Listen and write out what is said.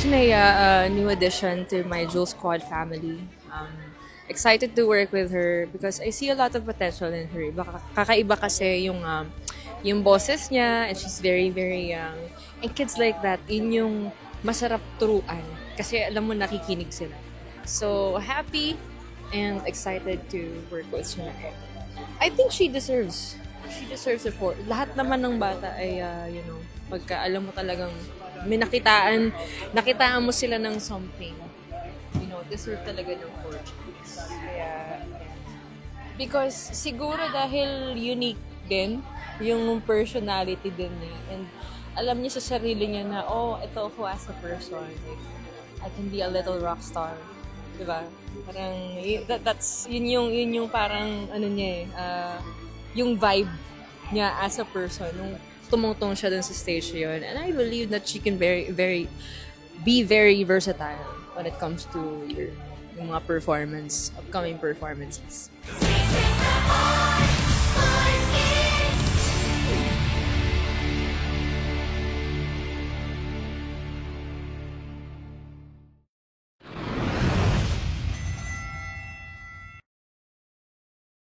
Nea, a new addition to my Jewel Squad family. Excited to work with her because I see a lot of potential in her. Kakaiba kasi yung boses niya, and she's very, very young. And kids like that, yun yung masarap turuan kasi alam mo nakikinig sila. So, happy and excited to work with her. I think she deserves it for. Lahat naman ng bata ay, pagka alam mo talagang may nakitaan mo sila ng something, deserve talaga ng fortunes. Kaya, because siguro dahil unique din, yung personality din niya. And alam niya sa sarili niya na, ito ako as a person. Like, I can be a little rock star. Diba? Parang, yun yung parang, yung vibe niya as a person. Nung tumungtong siya dun sa stage yun. And I believe that she can be very versatile when it comes to yung mga upcoming performances.